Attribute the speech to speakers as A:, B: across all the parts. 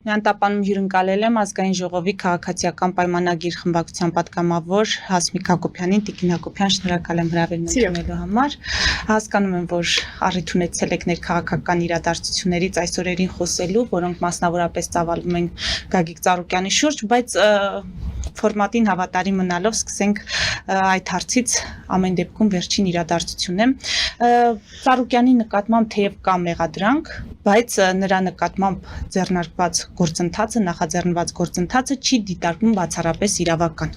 A: Միանտապանում հյուրընկալել եմ ազգային ժողովի քաղաքացիական պայմանագիր խմբակցության պատգամավոր Հասմիկ Հակոբյանին, Տիկին Հակոբյան, շնորհակալ եմ հրավերն ընդունելու համար։ Հասկանում եմ, որ առիթ ունեցել եք ներքաղաքական իրադարձություններից այս օրերին խոսելու, որոնք մասնավորապես ծավալվում են Գագիկ Ծառուկյանի շուրջ, բայց ֆորմատին հավատարիմ մնալով սկսենք այդ հարցից ամեն դեպքում վերջին իրադարձությունն է։ Ծառուկյանի նկատմամբ թեև կա մեղադրանք, բայց նրա նկատմամբ նախաձեռնված գործընթացը չի դիտարկվում բացառապես իրավական։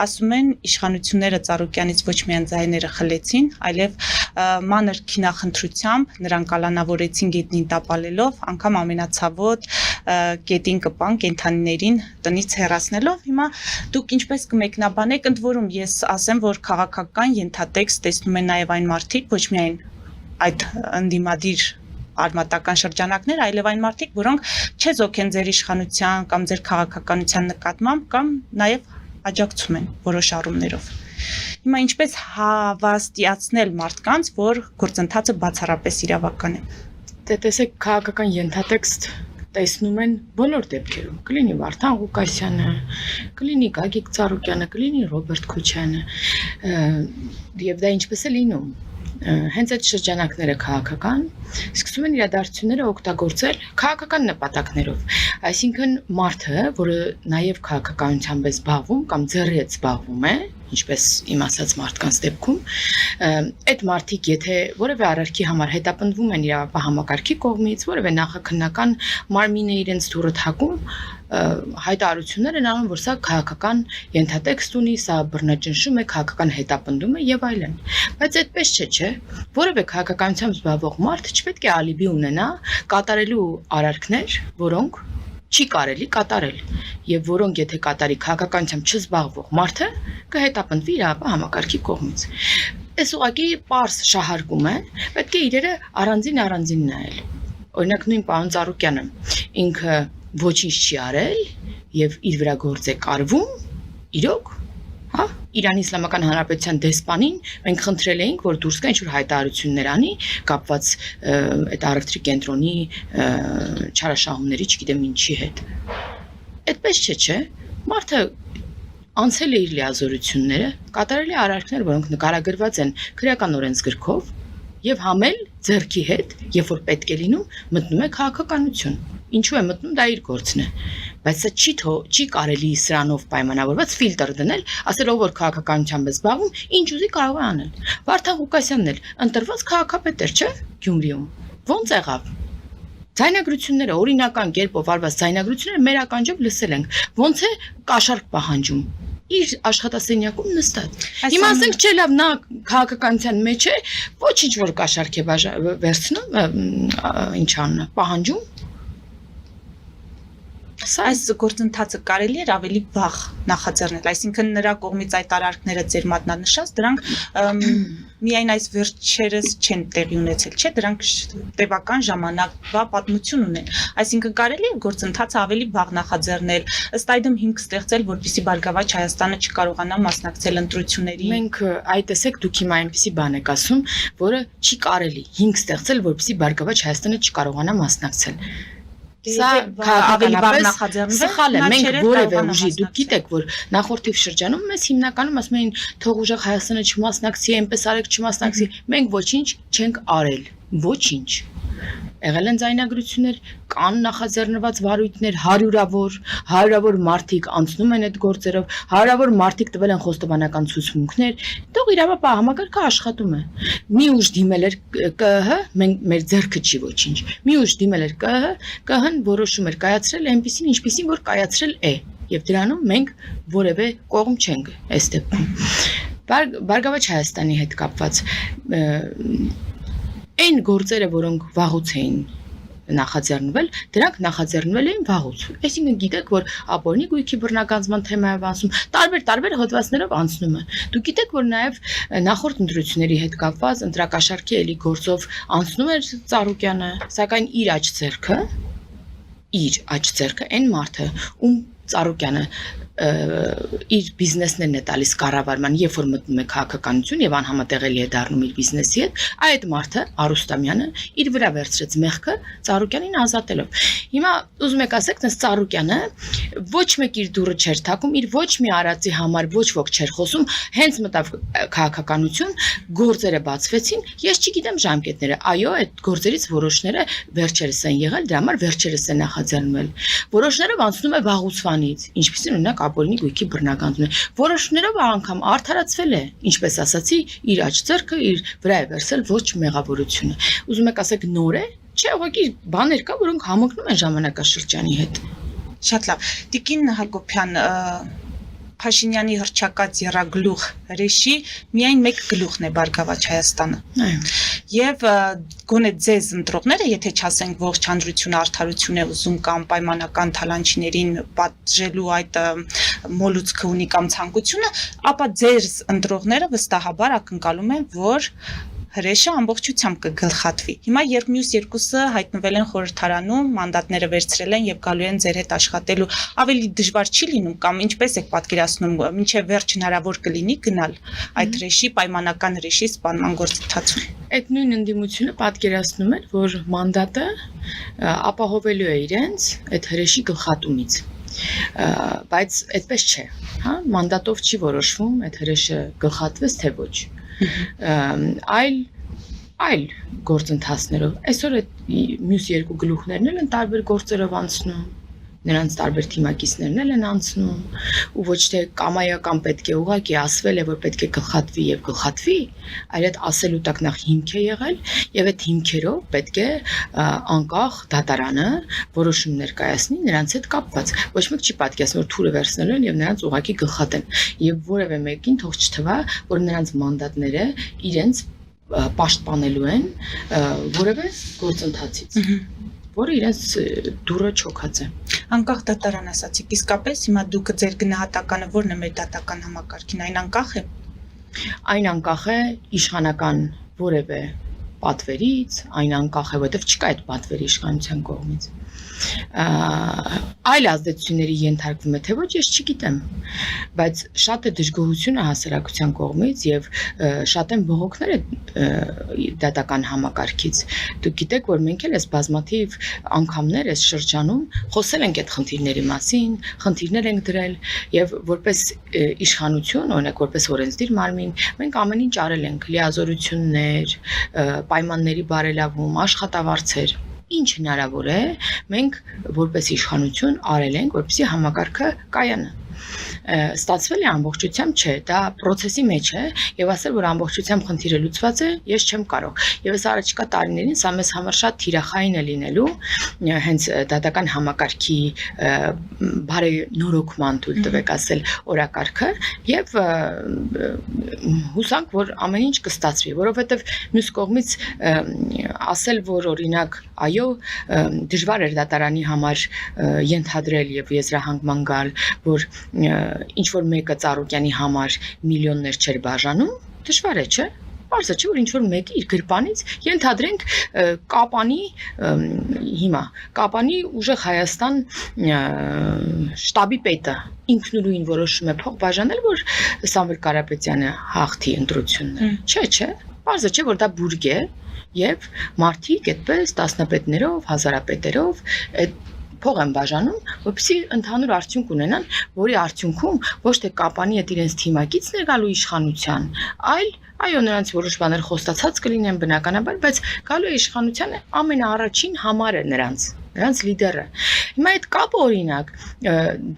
A: Ասում են, իշխանությունները Ծառուկյանից ոչ միայն ձայները խլեցին, այլև մանր քինախնդրությամբ նրան կալանավորեցին գետնին տապալելով, անգամ ամենացավոտ գետին կպան կենդանիներին տնից հեռացնելով։ Հիմա դուք ինչպես կմեկնաբանեք, ընդ որում ես ասեմ, որ քաղաքական ենթատեքստ տեսնում են նաև այն մարդիկ, ոչ միայն այդ ընդդիմադիր արմատական շրջանակներ, այլև այն մարդիկ, որոնք չեզոք են ձեր իշխանության կամ ձեր քաղաքականության նկատմամբ կամ նաև աջակցում են որոշ առումներով։ Հիմա ինչպես հավաստիացնել մարդկանց, որ գործընթացը բացառապես իրավական է։
B: Տեսեք, քաղաքական ենթատեքստ տեսնում են բոլոր դեպքերում։ Կլինի Վարդան Ղուկասյանը, կլինի Գագիկ Ծառուկյանը, կլինի Ռոբերտ Քոչյանը, եւ դա ինչպես է լինում։ Հենց այդ շրջանակները քաղաքական սկսում են իրադարձությունները օգտագործել քաղաքական նպատակներով, այսինքն մարդը, որը նաև քաղաքականությամբ է զբաղվում կամ ձեռիեց զբաղվում է, ինչպես իմ ասած մարդկանց դեպքում, այդ մարդիկ եթե որևէ առարկի համար հետապնդվում են իրավապահ համակարգի կողմից, որևէ նախաքննական մարմին է իրենց դուռը թակում, հայտարարություններ են անում, որ սա քաղաքական ենթատեքստ ունի, սա բռնաճնշում է, քաղաքական հետապնդում է եւ այլն։ Բայց այդպես չէ։ Որևէ քաղաքականությամբ զբաղվող մարդ չպետք է ալիբի ունենա կատարելու արարքներ, որոնք չի կարելի կատարել եւ որոնք եթե կատարի քաղաքականությամբ չզբաղվող մարդը կհետապնդվի իրավապահ համակարգի կողմից։ Այս ուղղակի պարզ շահարկում է, պետք է իրերը առանձին նայել։ Օրինակ նույն պարոն Ծառուկյանը ինքը ոչինչ չի արել եւ իր վրա գործ է կարվում, իրոք, հա, Իրանի Իսլամական Հանրապետության դեսպանին մենք խնդրել էինք, որ դուրս գա ինչ-որ հայտարարություններ անի կապված այդ առևտրի կենտրոնի չարաշահումների, չգիտեմ ինչի հետ։ Այդպես չէ։ Մարդը անցել է իր լիազորությունները, կատարել է արարքներ, որոնք նկարագրված են քրեական օրենսգրքով եւ համել ձեռքի հետ, երբ որ պետք է լինում, մտնում է քաղաքականություն։ Ինչու է մտնում, դա իր գործն է։ Բայց սա չի կարելի սրանով պայմանավորված ֆիլտր դնել, ասել ով որ քաղաքականությամբ է զբաղվում, ինչ ուզի կարող է անել։ Վարդան Ղուկասյանն էլ ընտրված քաղաքապետ էր, չէ՞, Գյումրիում։ Ոնց եղավ։ Ձայնագրությունները օրինական կերպով արված ձայնագրությունները մեր ականջով լսել ենք։ Ոնց է կաշառք պահանջում։ Իր աշխատասենյակում նստած։ Հիմա ասենք չէ լավ, նա քաղաքականության մեջ է, ոչինչ որ կաշառք է վերցնում, ինչ անունը, պահանջում։
A: Այս գործընթացը կարելի էր ավելի վաղ նախաձեռնել, այսինքն նրա կողմից այդ արարքները ձեր մատնանշած, դրանք միայն այս վերջերս չեն տեղի ունեցել, չէ՞, դրանք տևական ժամանակվա պատմություն ունեն։ Այսինքն կարելի է գործընթացը ավելի վաղ նախաձեռնել, ըստ այդմ հիմք ստեղծել, որպեսզի Բարգավաճ Հայաստանը չկարողանա մասնակցել ընտրությունների։
B: Մենք այդ տեսեք դուք հիմա այնպեսի բան եք ասում, որը չի կարելի հիմք ստեղծել, որպեսզի Բարգավաճ Հայաստանը չկարողանա մասնակցել։ Սա ավելի վաղ նախաձեռնվել, սխալ է, մենք որևէ ուժի, դուք գիտեք, որ նախորդիվ շրջանում մեզ հիմնականում ասում էին թող ուժեղ Հայաստանը չմասնակցի, այնպես արեք չմասնակցի, մենք ոչինչ չենք արել, ոչինչ։ Եղել են ձայնագրություններ, կան նախաձեռնված վարույթներ, հարյուրավոր մարդիկ անցնում են այդ գործերով, հարյուրավոր մարդիկ տվել են խոստովանական ցուցմունքներ, թող իրավապահ համակարգը աշխատում է։ Մի ուժ դիմել էր ԿԸՀ, մեր ձեռքը չի ոչինչ։ Մի ուժ դիմել էր ԿԸՀ-ն որոշում էր կայացրել այնպեսին, ինչպեսին որ կայացրել է, եւ դրանում մենք որևէ կողմ չենք այս դեպքում։ Բարգավաճ Հայաստանի հետ կապված այն գործերը, որոնք վաղուց էին նախաձեռնվել, դրանք նախաձեռնվել էին վաղուց։ Այսինքն գիտեք, որ ապօրինի գույքի բռնագանձման թեմայով անցնում, տարբեր հոդվածներով անցնում է։ Դուք գիտեք, որ նաև նախորդ ընտրությունների հետ կապված ընտրակաշառքի էլի գործով անցնում էր Ծառուկյանը, սակայն իր աջ ձեռքը այն մարդը, ում Ծառուկյանը իր բիզնեսներն է տալիս կառավարման, երբ որ մտնում է քաղաքականություն եւ անհամատեղելի է դառնում իր բիզնեսի հետ, այդ մարդը Արուստամյանը իր վրա վերցրեց մեղքը Ծառուկյանին ազատելով։ Հիմա ուզում եք ասեք, նես Ծառուկյանը ոչ մեկ իր դուրը չէր թակում, իր ոչ մի արածի համար ոչ ոք չէր խոսում, հենց մտավ քաղաքականություն, գործերը բացվեցին, ես չգիտեմ ժամկետները, այո, այդ գործերից որոշները վերջերս են եղել, դրա համար վերջերս է նախաձեռնվել։ Որոշներով անցնում է վաղուցվանից, ինչպիսին օրինակ Ապոլինի գույքի բռնականությունը, որոշներով անգամ արդարացվել է, ինչպես ասացի, իր աջ ձեռքը իր վրա է վերցել ոչ մեղավորությունը։ Ուզում եք ասեք նոր է, չէ, ուղղակի բաներ կա, որոնք համընկնում են ժամանակաշրջանի հետ։
A: Շատ լավ։ Տիկին Հակոբյան, Փաշինյանի հռչակած եռագլուխ հրեշի միայն մեկ գլուխն է Բարգավաճ Հայաստանը։
B: Այո։
A: Եվ գոնե ձեզ ընտրողները, եթե չասենք ողջ հանրությունը արդարություն է ուզում կամ պայմանական թալանչիներին պատժելու այդ մոլուցքը ունի կամ ցանկությունը, ապա ձեր ընտրողները վստահաբար ակնկալում են, որ հրեշը ամբողջությամբ կգլխատվի։ Հիմա երբ մյուս երկուսը հայտնվել են խորհրդարանում, մանդատները վերցրել են եւ գալու են ձեր հետ աշխատելու, ավելի դժվար չի լինում կամ ինչպես եք պատկերացնում, մինչեւ վերջ հնարավոր կլինի գնալ այդ հրեշի պայմանական հրեշի սպանման գործընթացում։
B: Այդ նույն ընդդիմությունը պատկերացնում էր, որ մանդատը ապահովելու է իրենց այդ հրեշի գլխատումից։ Բայց այդպես չէ, հա, մանդատով չի որոշվում այդ հրեշը գլխատվեց թե ոչ։ Այլ գործընթացներով այսօր այդ մյուս երկու գլուխներն են տարբեր գործերով անցնում, նրանց տարբեր թիմակիցներն են անցնում, ու ոչ թե կամայական պետք է ուղղակի ասվել է, որ պետք է գլխատվի եւ գլխատվի, այլ այդ ասելու տակ նախ հիմք է եղել եւ այդ հիմքերով պետք է անկախ դատարանը որոշումներ կայացնի նրանց հետ կապված։ Ոչ մեկ չի պատկերացնում, որ թուրը վերցնելու են եւ նրանց ուղղակի գլխատեն եւ որևէ մեկին թող չթվա, որ նրանց մանդատները իրենց պաշտպանելու են որևէ գործընթացից, որը իրենց դուրը չոքած է։
A: Անկախ դատարան ասացիք, իսկապես հիմա դուք ձեր գնահատականը ո՞րն է մեր դատական համակարգին, այն անկախ է։
B: Այն անկախ է իշխանական որևէ պատվերից, այն անկախ է, որովհետև չկա այդ պատվերի իշխանության կողմից։ Այլ ազդեցությունների ենթարկվում է, թե ոչ, ես չգիտեմ, բայց շատ է դժգոհությունը հասարակության կողմից եւ շատ են բողոքները դատական համակարգից։ Դուք գիտեք, որ մենք էլ այս բազմաթիվ անգամներ այս շրջանում խոսել ենք այդ խնդիրների մասին, խնդիրներ ենք դրել եւ որպես իշխանություն, օրինակ որպես օրենսդիր մարմին, մենք ամեն ինչ արել ենք՝ լիազորություններ, պայմանների բարելավում, աշխատավարձեր։ Ինչ հնարավոր է, մենք որպես իշխանություն արել ենք, որպեսզի համակարգը կայանը։ Ստացվել է ամբողջությամբ չէ, դա process-ի մեջ է եւ ասել, որ ամբողջությամբ խնդիրը լուծված է, ես չեմ կարող։ Եվ այս առաջիկա տարիներին սա մեզ համար շատ թիրախային է լինելու, հենց դատական համակարգի բարենորոգման թույլ տվեք ասել օրակարգը եւ հուսանք, որ ամեն ինչ կստացվի, որովհետեւ մյուս կողմից ասել, որ օրինակ այո, դժվար էր դատարանի համար ենթադրել եւ եզրահանգման գալ, որ ինչ որ մեկը Ծառուկյանի համար միլիոններ չէր բաժանում, դժվար է, չէ՞։ Պարզը չէ, որ ինչ որ մեկը իր գրպանից ենթադրենք Կապանի հիմա Կապանի ուժեղ Հայաստան շտաբի պետը ինքնուրույն որոշում է փող բաժանել, որ Սամվել Կարապետյանը հաղթի ընտրությունները։ Չէ, պարզը չէ, որ դա բուրգ է եւ մարդիկ այդպես տասնապետներով, հազարապետերով փող են բաժանում, որպեսզի ընդհանուր արդյունք ունենան, որի արդյունքում ոչ թե Կապանի հետ իրենց թիմակիցն է գալու իշխանության, այո, նրանց որոշ բաներ խոստացած կլինեն բնականաբար, բայց գալու է իշխանության ամենաառաջին համարը նրանց լիդերը։ Հիմա այդ կապը օրինակ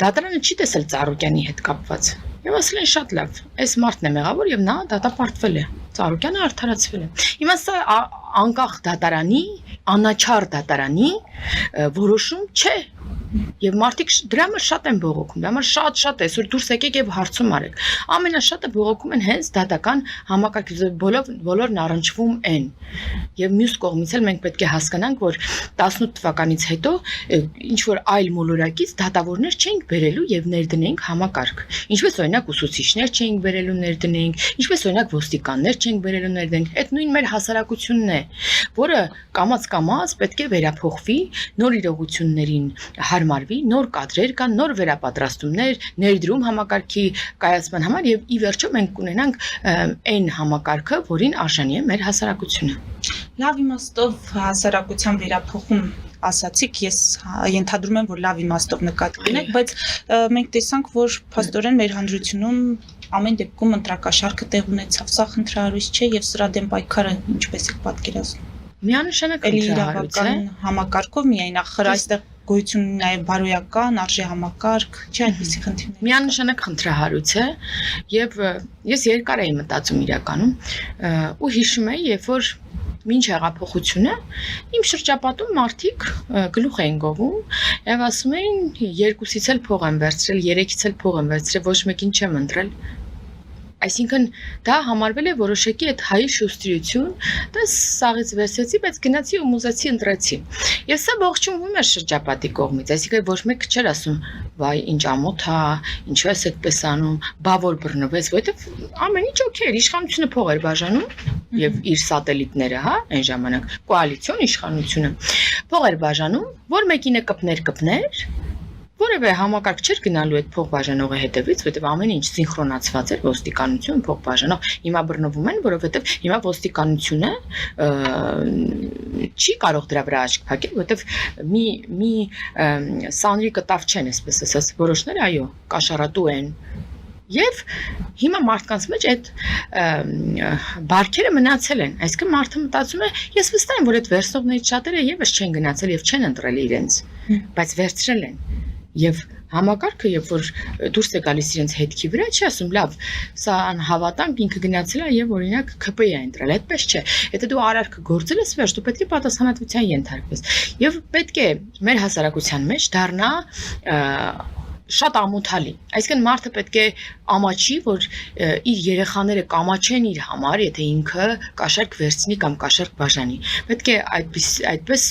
B: դատարանը չի տեսել Ծառուկյանի հետ կապված։ Եվ ասել են շատ լավ, այս մարդն է մեղավոր եւ նա դատապարտվել է։ Ծառուկյանը արդարացվել է։ Հիմա սա անկախ դատարանի, անաչառ դատարանի որոշում չէ։ Եվ մարդիկ դրա համար շատ են բողոքում, դրա համար շատ այսօր դուրս եկեք եւ հարցում արեք։ Ամենաշատը բողոքում են հենց դատական համակարգի, բոլորն առնչվում են։ Եվ մյուս կողմից էլ մենք պետք է հասկանանք, որ 18 թվականից հետո ինչ որ այլ մոլորակից դատավորներ չենք բերելու եւ ներդնենք համակարգ։ Ինչպես օրինակ ուսուցիչներ չենք բերելու ներդնենք, ինչպես օրինակ ոստիկաններ չենք բերելու ներդնենք։ Այդ նույն մեր հասարակությունն է, որը կամաց պետք է վերափոխվի նոր իրողություններին հարմարվի, նոր կադրեր կան, նոր վերապատրաստումներ, ներդրում համակարգի կայացման համար եւ ի վերջո մենք կունենանք այն համակարգը, որին արժանի է մեր հասարակությունը։
A: Լավ իմաստով հասարակության վերափոխում ասացիք, ես ենթադրում եմ, որ լավ իմաստով նկատի ունեք, բայց մենք տեսանք, որ փաստորեն մեր հանրությունում ամեն դեպքում ընտրակաշառքը տեղ ունեցավ, սա խնդրահարույց չէ եւ սրա դեմ պայքարը ինչպես եք պատկերացնում։
B: Միանշանակ
A: իրավական համակարգով միայն ախր այստեղ գոյություն ունի նաև բարոյական արժե համակարգ, չէ՞ այնպիսի խնդիրներ։
B: Միանշանակ խնդրահարույց է եւ ես երկար էի մտածում իրականում ու հիշում եմ, երբ որ Մինչ հեղափոխությունը իմ շրջապատում մարդիկ գլուխ էին գովում եւ ասում էին 2-ից էլ փող եմ վերցրել, 3-ից էլ փող եմ վերցրել, ոչ մեկին չեմ ընտրել։ Այսինքն դա համարվել է որոշակի այդ հայի շուստրություն, դա սաղից վերցեցի, բայց գնացի ու մուզեցի ընտրեցի։ Եվ սա ողջունվում էր շրջապատի կողմից, այսինքն ոչ մեկ չէր ասում, վայ, ինչ ամոթ է, ինչու ես այդպես անում, բա որ բռնվեց, որովհետև ամեն ինչ օքեյ էր, իշխանությունը փող էր բաժանում եւ իր սատելիտները, հա, այն ժամանակ կոալիցիոն իշխանությունը փող էր բաժանում, որ մեկինը կպներ Որևէ համակարգ չէր գնալու այդ փող բաժանողի հետևից, որովհետև ամեն ինչ սինխրոնացված էր ոստիկանություն փող բաժանող։ Հիմա բռնվում են, որովհետև հիմա ոստիկանությունը չի կարող դրա վրա աչք փակել, որովհետև մի սանրի կտավ չեն, այսպես ասած, որոշները այո, կաշառատու են։ Եվ հիմա մարդկանց մեջ այդ բարքերը մնացել են, այսինքն մարդը մտածում է, ես վստահ եմ, որ այդ վերցնողներից շատերը եւս չեն գնացել եւ չեն ընտրել իրենց, բայց վերցրել են։ Եվ համակարգը, երբ որ դուրս է գալիս իրենց հետքի վրա, չի ասում, լավ, սա անհավատանք ինքը գնացել է եւ օրինակ ԿՊ-ի է ընտրել, այդպես չէ։ Եթե դու արարքը գործել ես, վերջ դու պետք է պատասխանատվության ենթարկվես։ Եվ պետք է մեր հասարակության մեջ դառնա շատ ամոթալի։ Այսինքն մարդը պետք է ամաչի, որ իր երեխաները կամաչեն իր համար, եթե ինքը կաշառք վերցնի կամ կաշառք բաժանի։ Պետք է այդպես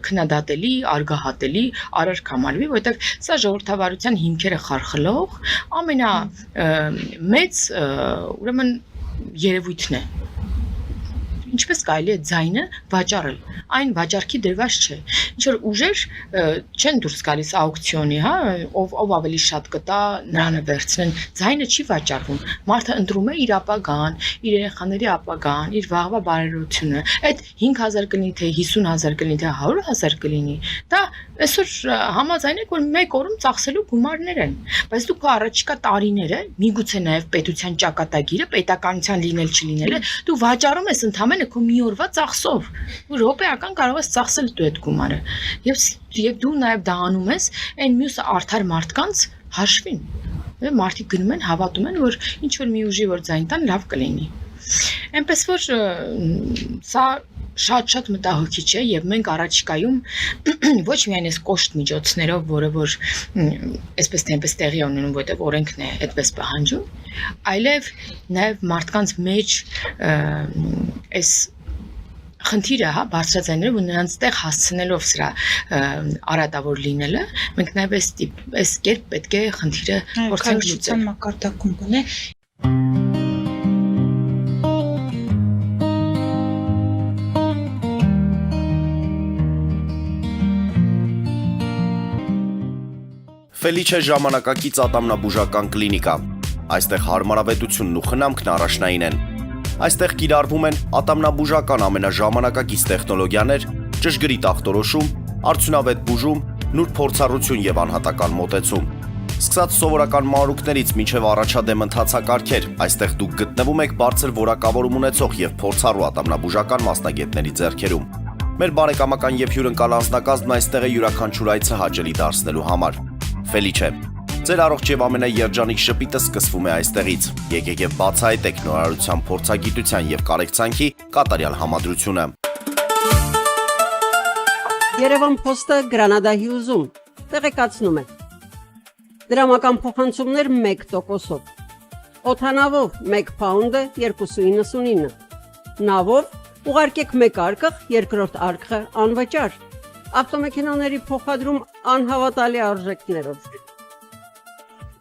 B: քննադատելի, արգահատելի արարք համարվի, որովհետև սա ժողովրդավարության հիմքերը խարխլող ամենամեծ ուրեմն երևույթն է։ Ինչպես կարելի է ձայնը վաճառել, այն վաճառքի դրված չէ։ Ինչ որ ուժեր չեն դուրս գալիս աուկցիոնի, հա, ով ավելի շատ կտա, նրան վերցնեն։ Ձայնը չի վաճառվում։ Մարդը ընտրում է իր ապագան, իր երեխաների ապագան, իր վաղվա բարերարությունը։ Այդ 5000 կլինի, թե 50000 կլինի, թե 100,000 կլինի։ Դա այսօր համաձայն եք, որ մեկ օրում ծախսելու գումարներ են։ Բայց դու քո առաջիկա տարիները, միգուցե նաև պետության ճակատագիրը, պետականության լինել չլինելը, դու վաճառում ես ընդհանրապես քո մի օրվա ծախսով, որ րոպեական կարող ես ծախսել դու այդ գումարը։ Եվ դու նաև դա անում ես այն մյուս արդար մարդկանց հաշվին։ Մարդիկ գնում են, հավատում են, որ ինչ որ մի ուժի որ ձայն տան լավ կլինի։ Այնպես որ սա շատ մտահոգիչ է եւ մենք առաջիկայում ոչ միայն այս կոշտ միջոցներով, որը որ այսպես թե այնպես տեղի ունենում, որտեղ օրենքն է այդպես պահանջում, այլև նաեւ մարդկանց մեջ այս խնդիրը, հա, բարձրաձայներով ու նրանց տեղ հասցնելով սրա արատավոր լինելը, մենք նաեւ այս կերպ պետք է խնդիրը փորձենք լուծել։
A: Մակարդակում գոնե
C: Ֆելիչե ժամանակակից ատամնաբուժական կլինիկա։ Այստեղ հարմարավետությունն ու խնամքն առաջնային են։ Այստեղ կիրառվում են ատամնաբուժական ամենաժամանակակից տեխնոլոգիաներ, ճշգրիտ ախտորոշում, արդյունավետ բուժում, նուրբ փորձառություն եւ անհատական մոտեցում։ Սկսած սովորական մանրուքներից մինչև առաջադեմ ընթացակարգեր, այստեղ դուք գտնվում եք բարձր որակավորում ունեցող եւ փորձառու ատամնաբուժական մասնագետների ձեռքերում։ Մեր բարեկամական եւ հյուրընկալ անձնակազմն այստեղ է յուրաքանչյուր այցը հաճելի դարձնելու համար։ Ֆելիչե, ձեր առողջ եւ ամենաերջանիկ շպիտը սկսվում է այստեղից։ Եկեք եւ բացահայտեք նորարարության փորձագիտության եւ կարեկցանքի կատարյալ համադրությունը։
D: Երևան Փոստը Գրանադա Հյուզում տեղեկացնում է։ Դրամական փոխանցումներ 1%-ով։ Օդանավով 1 փաունդը 2.99։ Նավով ուղարկեք 1 արկղ, երկրորդ արկղը անվճար։ Ավտոմեքենաների փոխադրում անհավատալի արժեքներով։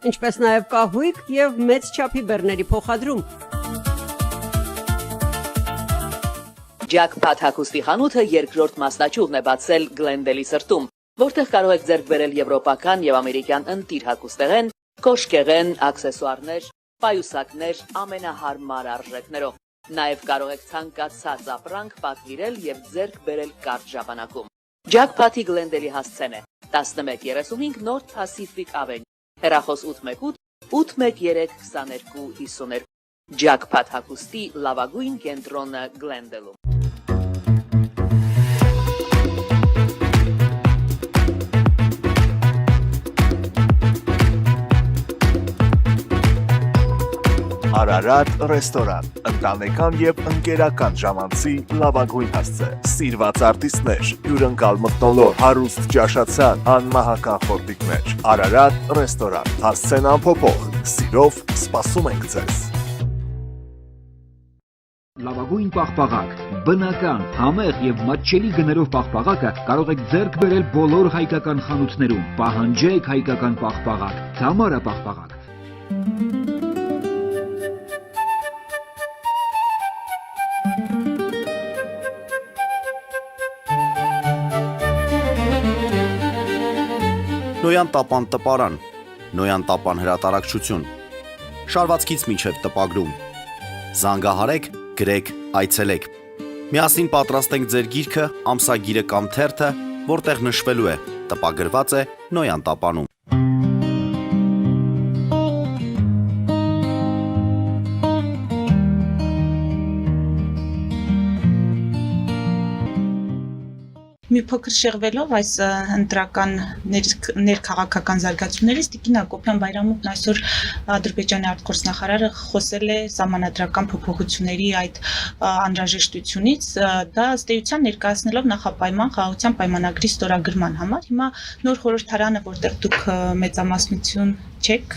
D: Ինչպես նաև կահույք եւ մեծ չափի բեռների փոխադրում։
E: Ջակփաթ հագուստի խանութը երկրորդ մասնաճյուղն է բացել Գլենդելի սրտում։ որտեղ կարող եք ձեռք բերել եվրոպական եւ ամերիկյան ընտիր հագուստեղեն, կոշկեղեն, աքսեսուարներ, պայուսակներ ամենահարմար արժեքներով։ Նաեւ կարող եք ցանկացած ապրանք պատվիրել եւ ձեռք բերել կարճ ժամանակում։ Jackpot-ի Glendale-ի հասցեն է 1135 North Pacific Avenue, հեռախոս 818 813 2252 Jackpot հագուստի լավագույն կենտրոնը Glendale-ում։
F: Արարատ ռեստորան, ընտանեկան եւ ընկերական ժամանցի լավագույն հասցե, սիրված արտիստներ, հյուրընկալ մթնոլորտ, հարուստ ճաշացան, անմահական խորտիկներ, Արարատ ռեստորան, հասցեն անփոփոխ, սիրով սպասում ենք ձեզ։
G: Լավագույն պաղպաղակ, բնական, համեղ եւ մատչելի գներով պաղպաղակը կարող եք ձեռք բերել բոլոր հայկական խանութներում։ Պահանջեք հայկական պաղպաղակ, Թամարա պաղպաղակ։
C: Նոյան տապան տպարան, Նոյան տապան հրատարակչություն, շարվածքից մինչև տպագրում, զանգահարեք, գրեք, այցելեք, միասին պատրաստենք ձեր գիրքը, ամսագիրը կամ թերթը, որտեղ նշվելու է, տպագրված է Նոյան տապանում։
A: Մի փոքր շեղվելով այս ընտրական ներքաղաքական զարգացումներից Տիկին Հակոբյան Բայրամովն այսօր Ադրբեջանի արտգործնախարարը խոսել է սահմանադրական փոփոխությունների այդ անհրաժեշտությունից, դա ըստ էության ներկայացնելով նախապայման խաղաղության պայմանագրի ստորագրման համար։ Հիմա նոր խորհրդարանը, որտեղ դուք մեծամասնություն չեք,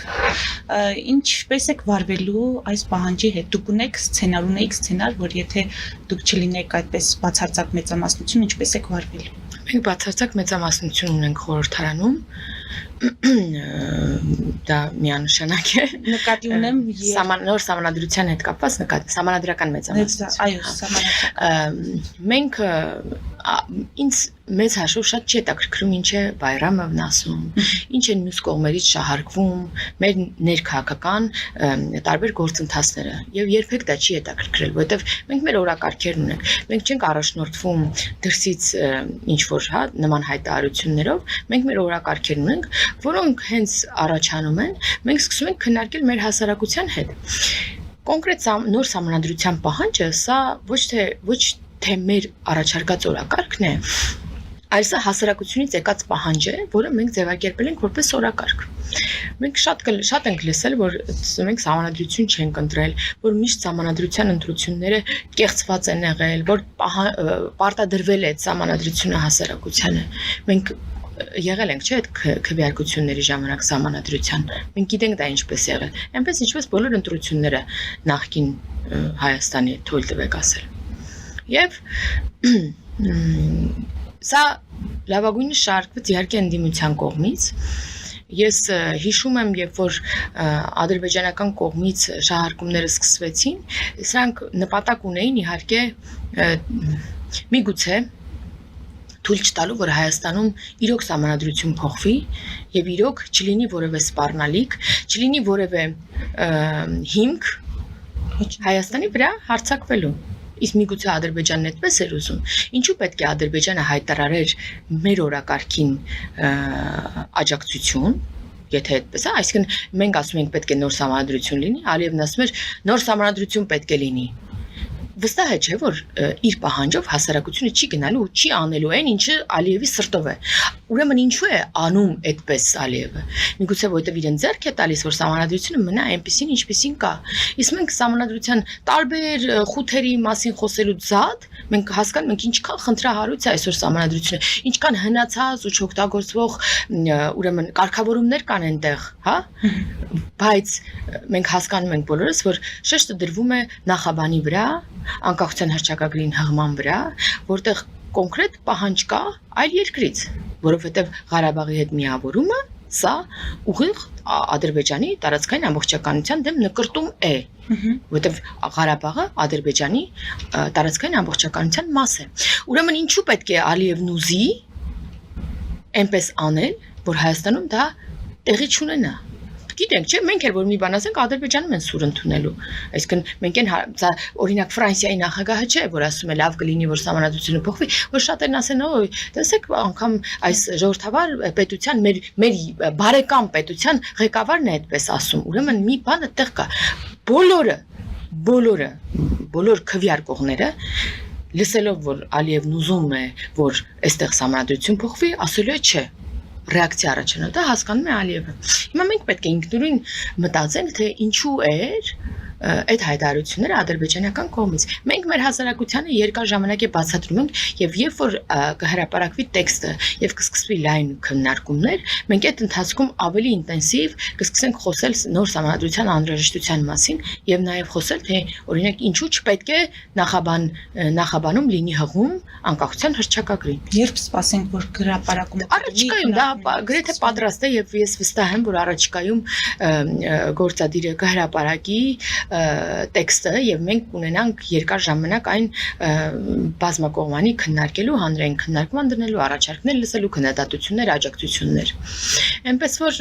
A: ինչպես եք վարվելու այս պահանջի հետ։ Դուք ունեիք սցենար, որ եթե դուք չլինեք այդպես բացարձակ մեծամասնություն, ինչպես եք վարվելու։
B: Մենք բացարձակ մեծամասնություն ունենք խորհրդարանում, դա միանշանակ է։
A: Նկատի ունեմ
B: նոր սահմանադրության հետ կապված սահմանադրական մեծամասնություն։
A: Այո, սահմանադրական։
B: Մենք ինձ մեծ հաշվով շատ չի հետաքրքրում ինչ է Բայրամովն ասում, ինչ են մյուս կողմերից շահարկվում մեր ներքաղաքական տարբեր գործընթացները եւ երբեք դա չի հետաքրքրել, որովհետեւ մենք մեր օրակարգերն ունենք, մենք չենք առաջնորդվում դրսից ինչ որ նման հայտարարություններով, մենք մեր օրակարգերն ունենք, որոնք հենց առաջանում են, մենք սկսում ենք քննարկել մեր հասարակության հետ։ Կոնկրետ նոր սահմանադրության պահանջը սա ոչ թե մեր առաջարկած օրակարգն է, այլ սա հասարակությունից եկած պահանջ է, որը մենք ձևակերպել ենք որպես օրակարգ։ Մենք շատ ենք լսել, որ մենք սահմանադրություն չենք ընտրել, որ միշտ սահմանադրության ընտրությունները կեղծված են եղել, որ պարտադրվել է սահմանադրությունը հասարակությանը։ Մենք եղել ենք, չէ՞, այդ քվեարկությունների ժամանակ սահմանադրության։ Մենք գիտենք դա ինչպես եղել։ Այնպես ինչպես բոլոր ընտրությունները նախկին Հայաստանի թույլ տվեք ասել։ Եվ սա լավագույնը շարքվեց իհարկե ընդդիմության կողմից։ Ես հիշում եմ, երբ որ ադրբեջանական կողմից շահարկումները սկսվեցին, սրանք նպատակ ունեին իհարկե միգուցե թույլ չտալու, որ Հայաստանում իրոք սահմանադրություն փոխվի եւ իրոք չլինի որևէ սպառնալիք, չլինի որևէ հիմք Հայաստանի վրա հարձակվելու։ Իսկ միգուցե Ադրբեջանն այդպես էր ուզում։ Ինչու պետք է Ադրբեջանը հայտարարեր մեր օրակարգին աջակցություն, եթե այդպես է, այսինքն մենք ասում ենք պետք է նոր սահմանադրություն լինի, Ալիևն ասում էր նոր սահմանադրություն պետք է լինի։ Վստահ է, չէ, որ իր պահանջով հասարակությունը չի գնալու ու չի անելու այն, ինչը Ալիևի սրտով է։ Ուրեմն ինչու է անում այդպես Ալիևը։ Միգուցե որովհետև իրեն ձեռք է տալիս, որ սահմանադրությունը մնա այնպեսին, ինչպեսին կա։ Իսկ մենք սահմանադրության տարբեր խութերի մասին խոսելուց զատ մենք հասկանում ենք ինչքան խնդրահարույց է այսօր սահմանադրությունը, ինչքան հնացած ու չօգտագործվող ուրեմն կարգավորումներ կան այնտեղ, հա։ Բայց մենք հասկանում ենք բոլորս, որ շեշտը դրվում է նախաբանի վրա, անկախության հռչակագրին հղման վրա, որտեղ կոնկրետ պահանջ կա այլ երկրից, որովհետև Ղարաբաղի հետ միավորումը սա ուղիղ Ադրբեջանի տարածքային ամբողջականության դեմ նկրտում է, որովհետև Ղարաբաղը Ադրբեջանի տարածքային ամբողջականության մաս է։ Ուրեմն ինչու պետք է Ալիևն ուզի այնպես անել, որ Հայաստանում դա տեղի չունենա։ Գիտենք, չէ՞, մենք էլ որ մի բան ասենք, Ադրբեջանում են սուր ընդունելու։ Այսինքն մենք են սա օրինակ Ֆրանսիայի նախագահը չէ, որ ասում է լավ կլինի, որ սահմանադրությունը փոխվի, որ շատերն ասեն, օй, տեսեք, անգամ այս ժողովրդավար պետության մեր բարեկամ պետության ղեկավարն է այդպես ասում։ Ուրեմն մի բան այդտեղ կա։ Բոլոր քվեարկողները լսելով, որ Ալիևն ուզում է, որ այստեղ սահմանադրություն փոխվի, ասելու է չէ։ Ռեակցիա առաջանա, դա հասկանում է Ալիևը։ Հիմա մենք պետք է ինքնուրույն մտածենք, թե ինչու էր այդ հայտարարությունները ադրբեջանական կողմից։ Մենք մեր հասարակությանը երկար ժամանակ է բացատրում ենք եւ երբ որ կհրապարակվի տեքստը եւ կսկսվի լայն քննարկումներ, մենք այդ ընթացքում ավելի ինտենսիվ կսկսենք խոսել նոր սահմանադրության անհրաժեշտության մասին եւ նաեւ խոսել, թե օրինակ ինչու չպետք է նախաբանում լինի հղում անկախության հռչակագրին։
A: Երբ սպասենք, որ հրապարակումը
B: Առաջիկայում դա գրեթե պատրաստ է եւ ես վստահ եմ, որ առաջիկայում գործադիրը կհրապարակի տեքստը եւ մենք կունենանք երկար ժամանակ այն բազմակողմանի քննարկելու, հանրային քննարկման դնելու, առաջարկներ լսելու, քննադատություններ, աջակցություններ։ Այնպես որ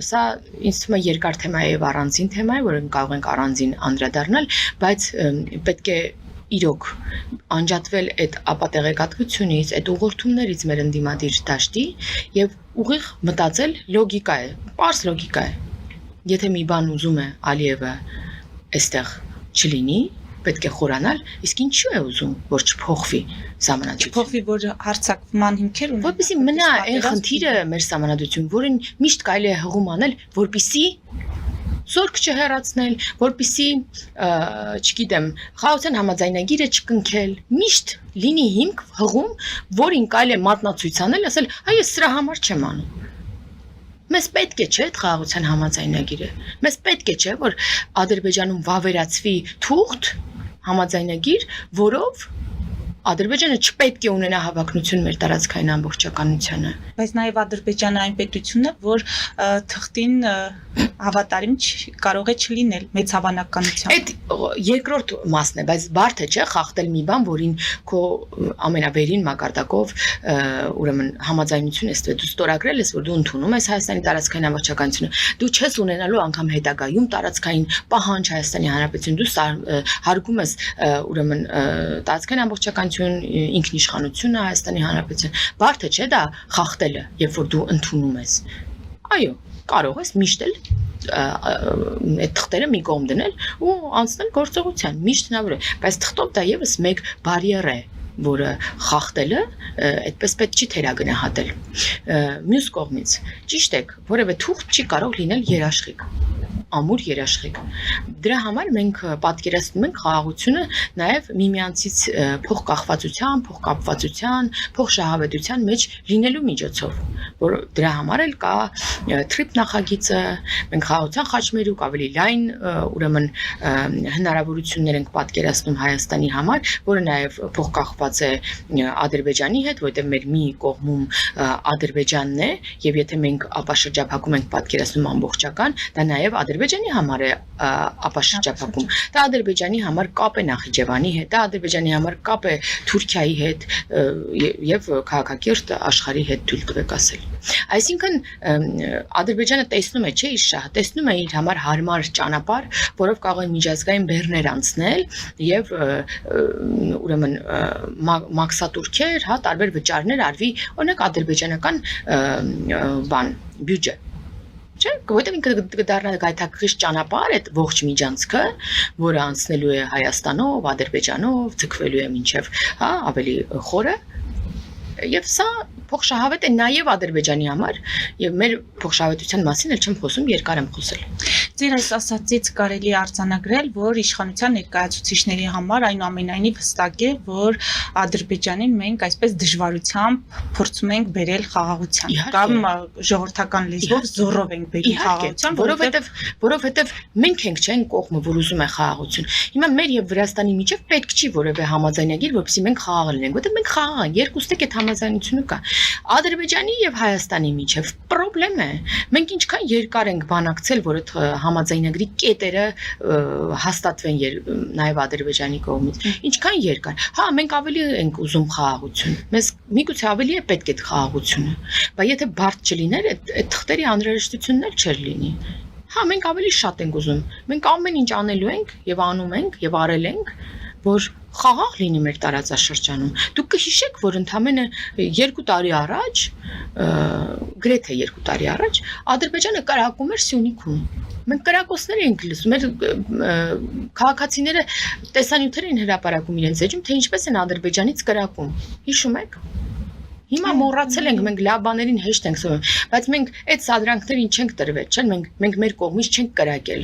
B: սա ինձ թվում է երկար թեմա է եւ առանձին թեմա է, որը կարող ենք առանձին անդրադառնալ, բայց պետք է իրոք անջատվել այդ ապատեղեկատվությունից, այդ ուղղորդումներից մեր ընդդիմադիր դաշտի եւ ուղիղ մտածել լոգիկա է, պարզ լոգիկա է։ Եթե մի բան ուզում է Ալիևը այստեղ չլինի, պետք է խորանալ, իսկ ինչու է ուզում, որ չփոխվի սահմանադրությունը։
A: Չփոխվի, որ հարցակման հիմքեր ունենա։
B: Որպեսզի մնա այն խնդիրը մեր սահմանադրություն, որին միշտ կարելի է հղում անել, որպեսզի զորք չհեռացնել, որպեսզի, չգիտեմ, խաղաղության համաձայնագիրը չկնքել, միշտ լինի հիմք հղում, որին կարելի է մատնացույց անել, ասել, հայ ես սրա համար չեմ անում։ Մեզ պետք է չէ այդ խաղաղության համաձայնագիրը։ Մեզ պետք է չէ, որ Ադրբեջանում վավերացվի թուղթ համաձայնագիր, որով Ադրբեջանը չպետք է ունենա հավակնություն մեր տարածքային ամբողջականությանը։
A: Բայց նաև Ադրբեջանը այն պետությունն է, որ թղթին հավատարիմ կարող է չլինել մեծ հավանականությամբ։
B: Այդ երկրորդ մասն է, բայց բարդ է չէ խախտել մի բան, որին քո ամենավերին մակարդակով ուրեմն համաձայնություն ես դու ստորագրել ես, որ դու ընդունում ես Հայաստանի տարածքային ամբողջականությունը, դու չես ունենալու անգամ հետագայում տարածքային պահանջ Հայաստանի Հանրապետություն, դու հարգում ես ուրեմն տարածքային ամբողջականություն, ինքնիշխանությունը Հայաստանի Հանրապետության։ Բարդ է չէ դա խախտելը, երբ որ դու ընդունում ես։ Այո, կարող ես միշտ էլ այդ թղթերը մի կողմ դնել ու անցնել գործողության, միշտ հնարավոր է, բայց թղթով դա եւս մեկ բարիեր է, որը խախտելը այդպես պետք չի թերագնահատել։ Մյուս կողմից, ճիշտ է, որևէ թուղթ չի կարող լինել երաշխիք, ամուր երաշխիք։ Դրա համար մենք պատկերացնում ենք խաղաղությունը նաև միմյանցից փոխկախվածության, փոխկապվածության, փոխշահավետության մեջ լինելու միջոցով, որ դրա համար էլ կա TRIP նախագիծը, մենք խաղաղության խաչմերուկ ավելի լայն ուրեմն հնարավորություններ ենք պատկերացնում Հայաստանի համար, որը նաև փոխկախված է Ադրբեջանի հետ, որտեղ մեր մի կողմում Ադրբեջանն է, եւ եթե մենք ապաշրջափակում ենք պատկերացնում ամբողջական, դա նաև Ադրբեջանի համար է ապաշրջափակում։ Դա Ադրբեջանի համար կապ է Նախիջևանի հետ, դա Ադրբեջանի համար կապ է Թուրքիայի հետ եւ քաղաքակիրթ աշխարհի հետ թույլ տվեք ասել։ Այսինքն Ադրբեջանը տեսնում է, չէ, իր շահը, տեսնում է իր համար հարմար ճանապարհ, որով կարող է միջազգային բեռներ անցնել եւ ուրեմն մաքսատուրքեր, հա, տարբեր վճարներ արվի, օրինակ ադրբեջանական բան, բյուջե։ Չէ, որտեղ ինքը կդառնա գայթակղիչ ճանապարհ այդ ողջ միջանցքը, որը անցնելու է Հայաստանով, Ադրբեջանով, ցկվելու է մինչև, հա, ավելի խորը։ Եվ սա փոխշահավետ է նաև Ադրբեջանի համար, եւ մեր փոխշահավետության մասին էլ չեմ խոսում, երկար եմ խոսել։
A: Ձեր այս ասացից կարելի է արձանագրել, որ իշխանության ներկայացուցիչների համար այնուամենայնիվ հստակ է, որ Ադրբեջանին մենք այսպես դժվարությամբ փորձում ենք բերել խաղաղության, կամ ժողովրդական լեզվով զորով ենք բերում խաղաղության,
B: որովհետև մենք ենք չեն կողմը, որ ուզում է խաղաղություն։ Հիմա մեր եւ Վրաստանի միջև պետք չի որևէ համաձայնագիր, որպեսզի մենք խաղաղ լինենք, որտեղ մենք խաղաղ ենք, երկուստեք այդ համաձայնությունը կա։ Ադրբեջանի եւ Հայաստանի միջև խնդրեմ է։ Մենք ինչքան երկար ենք բանակցել, որ այդ համաձայնագրի կետերը հաստատվեն նաև Ադրբեջանի կողմից։ Ինչքան երկար։ Հա, մենք ավելի ենք ուզում խաղաղություն։ Մեզ միգուցե ավելի է պետք այդ խաղաղությունը։ Բայց եթե բարդ չլիներ, այդ թղթերի անհրաժեշտությունն էլ չէր լինի։ Հա, մենք ավելի շատ ենք ուզում։ Մենք ամեն ինչ անելու ենք եւ անում ենք եւ արել ենք, որ խաղաղ լինի մեր տարածաշրջանում։ Դուք կհիշեք, որ ընդամենը 2 տարի առաջ, գրեթե 2 տարի առաջ, Ադրբեջանը կրակում էր Սյունիքում։ Մենք կրակոցներ ենք լսում, մեր քաղաքացիները տեսանյութեր են հրապարակում իրենց էջում, թե ինչպես են Ադրբեջանից կրակում։ Հիշում եք։ Հիմա մոռացել ենք, մենք լավ բաներին հեշտ ենք սովորում, բայց մենք այդ սադրանքներին չենք տրվել, չէ՞, մենք մեր կողմից չենք կրակել։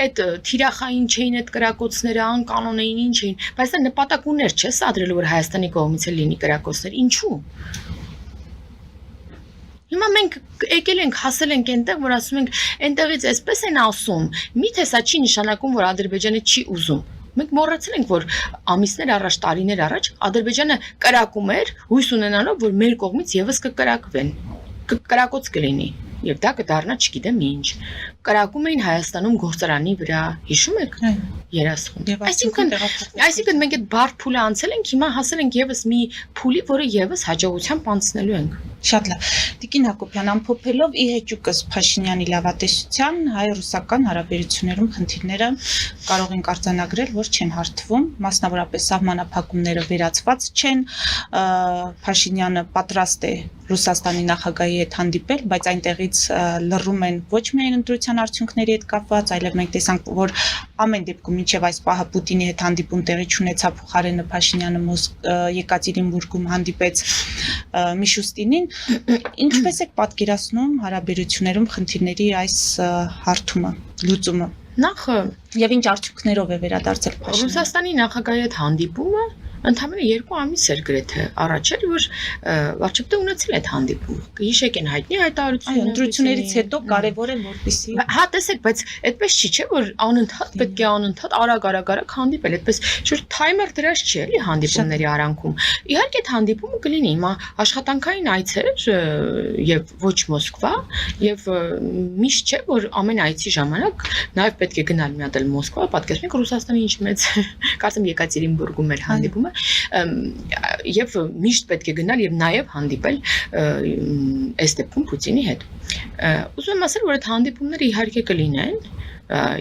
B: Այդ թիրախային չէին այդ կրակոցները, անկանոն էին, ինչ էին, բայց դա նպատակ ուներ, չէ՞, սադրելու որ Հայաստանի կողմից էլ լինի կրակոցներ։ Ինչու՞։ Հիմա մենք եկել ենք, հասել ենք այնտեղ, որ ասում ենք, այնտեղից այսպես են ասում, միթե սա չի նշանակում, որ Ադրբեջանը չի ուզում։ Մենք մոռացել ենք, որ ամիսներ առաջ, տարիներ առաջ Ադրբեջանը կրակում էր, հույս ունենալով, որ մեր կողմից եւս կկրակվեն, կրակոց կլինի, եւ դա կդառնա, չգիտեմ ինչ։ Կրակում էին Հայաստանում գործարանի վրա, հիշում եք։ Երասխուն։ Այսինքն մենք այդ բարդ փուլը անցել ենք, հիմա հասել ենք եւս մի փուլի, որը եւս հաջողությամբ անցնելու ենք։
A: Շատ լավ։ Տիկին Հակոբյան, ամփոփելով ի հեճուկս Փաշինյանի լավատեսության հայ-ռուսական հարաբերություններում խնդիրները կարող ենք արձանագրել, որ չեն հարթվում, մասնավորապես սահմանափակումները վերացված չեն, Փաշինյանը պատրաստ է Ռուսաստանի նախագահի հետ հանդիպել, բայց այնտեղից լռում են ոչ միայն ընտրության արդյունքների հետ կապված, այլև մենք տեսանք, որ ամեն դեպքում մինչև այս պահը Պուտինի հետ հանդիպում տեղի չունեցավ, փոխարենը Փաշինյանը Եկատերինբուրգում հանդիպեց Միշուստինին։ Ինչպես եք պատկերացնում հարաբերություններում խնդիրների այս հարթումը, լուծումը։
B: Նախ
A: եւ ինչ արդյունքներով է վերադարձել Փաշինյանը։
B: Ռուսաստանի նախագահի հետ հանդիպումը ընդամենը 2 ամիս էր գրեթե առաջ էր, որ վարչապետը ունեցել այդ հանդիպումը։ Կհիշեք են հայտնի հայտարարությունը։
A: Այո, ընտրություններից հետո կարևոր է որպեսի։
B: Հա, տեսեք, բայց այդպես չի, չէ, որ անընդհատ պետք է անընդհատ արագ հանդիպել, այդպես շուտ թայմեր դրած չի էլի հանդիպումների արանքում։ Իհարկե այդ հանդիպումը կլինի, հիմա աշխատանքային այցեր եւ ոչ Մոսկվա եւ միշտ չէ, որ ամեն այցի ժամանակ նաեւ պետք է գնալ մի հատ էլ Մոսկվա, պատկերացնեք Ռուսաստանի ինչ մեծ, կարծեմ Եկատերինբուրգում էր հանդիպումը եւ միշտ պետք է գնալ եւ նաեւ հանդիպել այս դեպքում Պուտինի հետ։ Ուզում եմ ասել, որ այդ հանդիպումները իհարկե կլինեն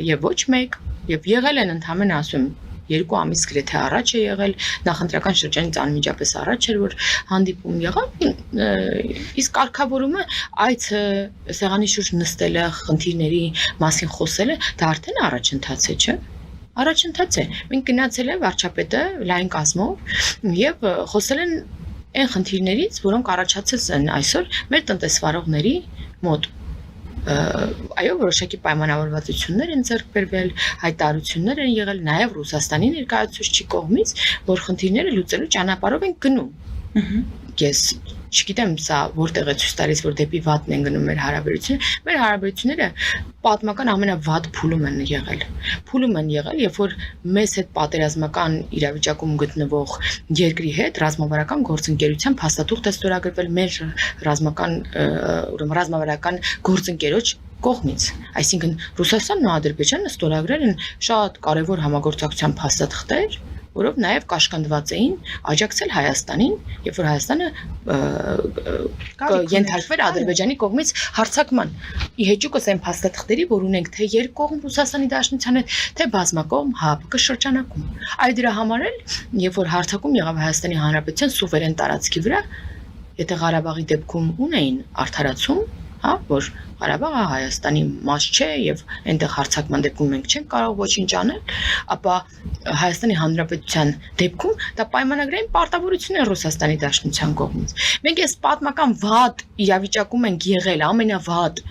B: եւ ոչ մեկ եւ եղել են ընդհանրապես ասում 2 ամիս գրեթե առաջ է եղել, նախընտրական շրջանից անմիջապես առաջ էր, որ հանդիպում եղավ, իսկ կարգավորումը այցը սեղանի շուրջ նստելը, խնդիրների մասին խոսելը, դա արդեն առաջընթաց է, չէ՞։ Առաջընթաց է։ Մենք գնացել ենք վարչապետը լայն կազմով եւ խոսել են այն խնդիրներից, որոնք առաջացած են այսօր մեր տնտեսվարողների մոտ։ Այո, որոշակի պայմանավորվածություններ են ձեռք բերվել, հայտարարություններ են եղել նաեւ Ռուսաստանի ներկայացուցչի կողմից, որ խնդիրները լուծելու ճանապարհով են գնում։ Ես չգիտեմ սա որտեղ է ցույց տալիս, որ դեպի վատն են գնում մեր հարաբերությունները։ Մեր հարաբերությունները պատմական ամենավատ փուլում են եղել։ Փուլում են եղել, երբ որ մեզ հետ պատերազմական իրավիճակում գտնվող երկրի հետ ռազմավարական գործընկերության փաստաթուղթ է ստորագրվել մեր ռազմավարական գործընկերոջ կողմից։ Այսինքն Ռուսաստանն ու Ադրբեջանը ստորագրել են շատ կարևոր համագործակցության փաստաթղթեր, որով նաև կաշկանդված էին աջակցել Հայաստանին, երբ որ Հայաստանը ենթարկվեր Ադրբեջանի կողմից հարձակման։ Ի հեճուկս այն փաստաթղթերի, որ ունենք թե երկկողմ Ռուսաստանի Դաշնության հետ, թե բազմակողմ ՀԱՊԿ շրջանակում։ Այ դրա համար էլ, երբ որ հարձակում եղավ Հայաստանի Հանրապետության սուվերեն տարածքի վրա, եթե Ղարաբաղի դեպքում ունեին արդարացում, հա, որ Ղարաբաղը Հայաստանի մաս չէ եւ այնտեղ հարձակման դեպքում մենք չենք կարող ոչինչ անել, ապա Հայաստանի Հանրապետության դեպքում դա պայմանագրային պարտավորություն է Ռուսաստանի Դաշնության կողմից։ Մենք այս պատմական վատ իրավիճակում ենք եղել, ամենավատ,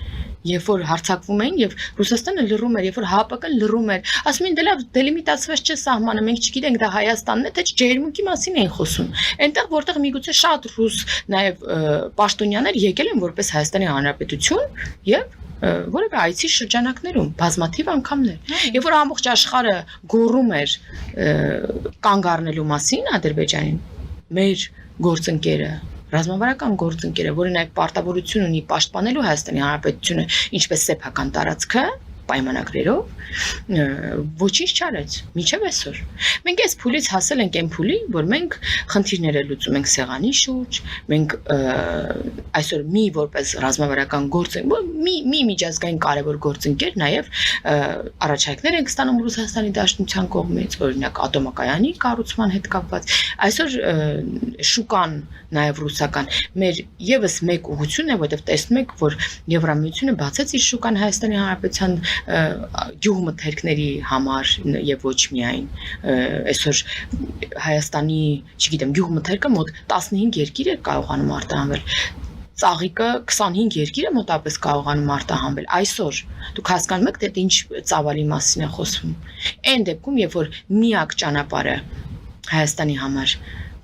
B: երբ որ հարձակվում էին եւ Ռուսաստանը լռում էր, երբ որ ՀԱՊԿ-ն լռում էր, ասում են դե լավ, դելիմիտացված չէ սահմանը, մենք չգիտենք դա Հայաստանն է, թե ջերմուկի մասին էին խոսում։ Այնտեղ որտեղ միգուցե շատ ռուս նաեւ պաշտոնյաներ եկել են որպես Հայաստանի Հանրապետություն եւ որևէ այցի շրջանակներում բազմաթիվ անգամներ։ Երբ որ ամբողջ աշխարհը գոռում էր կանգ առնելու մասին Ադրբեջանին, մեր գործընկերը ռազմավարական գործընկերը, որը նաև պարտավորություն ունի պաշտպանելու Հայաստանի Հանրապետությունը, ինչպես սեփական տարածքը, պայմանագրերով ոչինչ չարեց միջև այսօր։ Մենք այս փուլից հասել ենք այն փուլի, որ մենք խնդիրները լուծում ենք սեղանի շուրջ, մենք այսօր մի որպես ռազմավարական գործ մի միջազգային կարևոր գործընկեր նաև առաջարկներ ենք ստանում Ռուսաստանի Դաշնության կողմից, օրինակ ատոմակայանի կառուցման հետ կապված։ Այսօր շուկան նաև ռուսական մեր եւս մեկ ուղղություն է, որտեղ տեսնում եք, որ Եվրամիությունը բացեց իր շուկան Հայաստանի Հանրապետության գյուղմթերքների համար եւ ոչ միայն այսօր Հայաստանի, չգիտեմ, գյուղմթերքը մոտ 15 երկիր է կարողանում արտահանվել։ Ծաղիկը 25 երկիր է մոտապես կարողանում արտահանվել այսօր։ Դուք հասկանում եք, թե ինչ ծավալի մասին է խոսվում։ Այն դեպքում, երբ որ միակ ճանապարհը Հայաստանի համար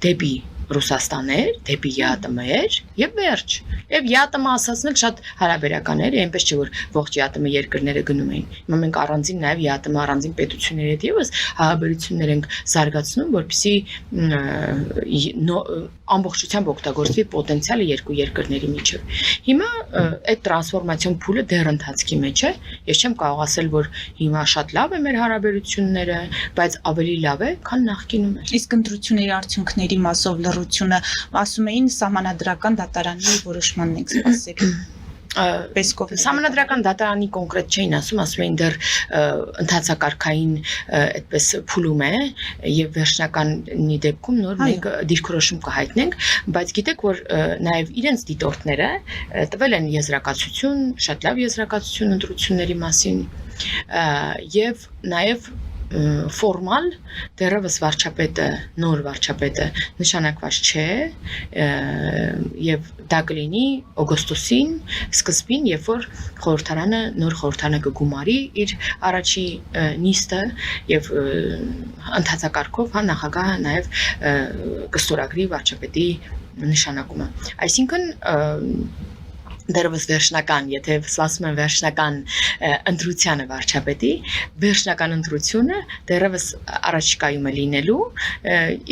B: դեպի Ռուսաստան էր, դեպի ԵԱՏՄ էր եւ վերջ։ Եվ ԵԱՏՄ ասացնել շատ հարաբերական էր, այնպես չէ որ ողջ ԵԱՏՄ երկրները գնում էին։ Հիմա մենք առանձին նաեւ ԵԱՏՄ առանձին պետությունների հետ եւս հարաբերություններ ենք զարգացնում, որպեսզի ամբողջությամբ օգտագործվի պոտենցիալը երկու երկրների միջև։ Հիմա այդ տրանսֆորմացիոն փուլը դեռ ընթացքի մեջ է։ Ես չեմ կարող ասել, որ հիմա շատ լավ է մեր հարաբերությունները, բայց ավելի լավ է, քան նախկինում էր։
A: Իսկ ընտրությունների արդյունքների մասով լռությունը ասում էին սահմանադրական դատարանի որոշմանն ենք սպասել։ Պեսկով
B: Սահմանադրական դատարանի կոնկրետ չէին ասում էին դեռ ընդհանցակարգային այդպես փուլում է եւ վերջնականի դեպքում նոր մենք դիրքորոշում կհայտնենք, բայց գիտեք որ նաեւ իրենց դիտորդները տվել են եզրակացություն, շատ լավ եզրակացություն ընտրությունների մասին եւ նաեւ ֆորմալ դեռևս վարչապետը, նոր վարչապետը նշանակված չէ եւ դա կլինի օգոստոսին սկզբին, երբ որ խորհրդարանը նոր խորհրդարանը կգումարի իր առաջի նիստը եւ ընդհանցակարգով նախագահը նաեւ կստորագրի վարչապետի նշանակումը։ Այսինքն դեռևս վերջնական, եթե սպասում են վերջնական ընտրությանը վարչապետի, վերջնական ընտրությունը դեռևս առաջիկայում է լինելու,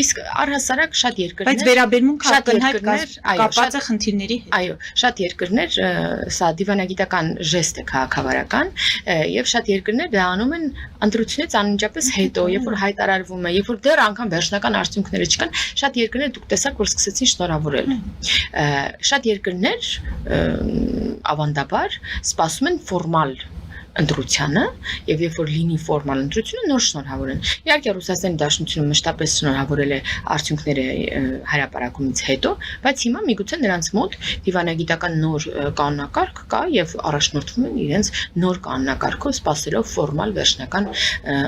B: իսկ առհասարակ շատ երկրներ,
A: բայց վերաբերմունքը ակնհայտ կապված է խնդիրների հետ։
B: Այո, շատ երկրներ սա դիվանագիտական ժեստ է քաղաքավարական եւ շատ երկրներ դա անում են ընտրությունից անմիջապես հետո, երբ որ հայտարարվում է, երբ որ դեռ անգամ վերջնական արդյունքները չկան, շատ երկրներ դուք տեսաք, որ սկսեցին շնորհավորել։ Շատ երկրներ ավանդաբար սպասում են ֆորմալ ընտրությանը եւ երբ որ լինի ֆորմալ ընտրությունը նոր շնորհավորեն։ Իհարկե Ռուսաստանի Դաշնությունը մշտապես շնորհավորել է արդյունքները հրապարակումից հետո, բայց հիմա միգուցե նրանց մոտ դիվանագիտական նոր կանոնակարգ կա եւ առաջնորդվում են իրենց նոր կանոնակարգով սպասելով ֆորմալ վերջնական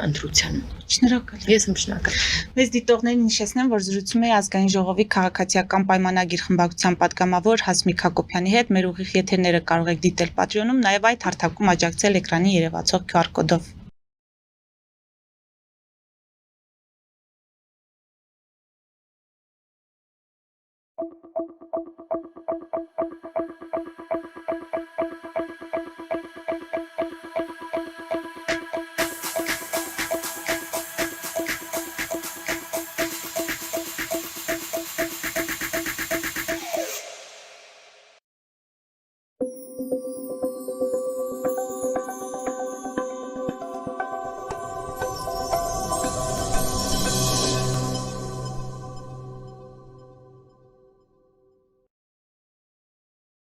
B: ընտրությանը։
A: Շնորհակալ։
B: Ես եմ շնորհակալ։
A: Մեզ դիտողներին հիշեցնեմ, որ զրուցում էի ազգային ժողովի քաղաքացիական պայմանագիր խմբակցության падգամավոր Հասմիկ Հակոբյանի հետ։ Մեր ուղիղ եթերները կարող եք դիտել Patreon-ում, նաև այդ հարթակում աջակցել էկրանի երևացող QR կոդով։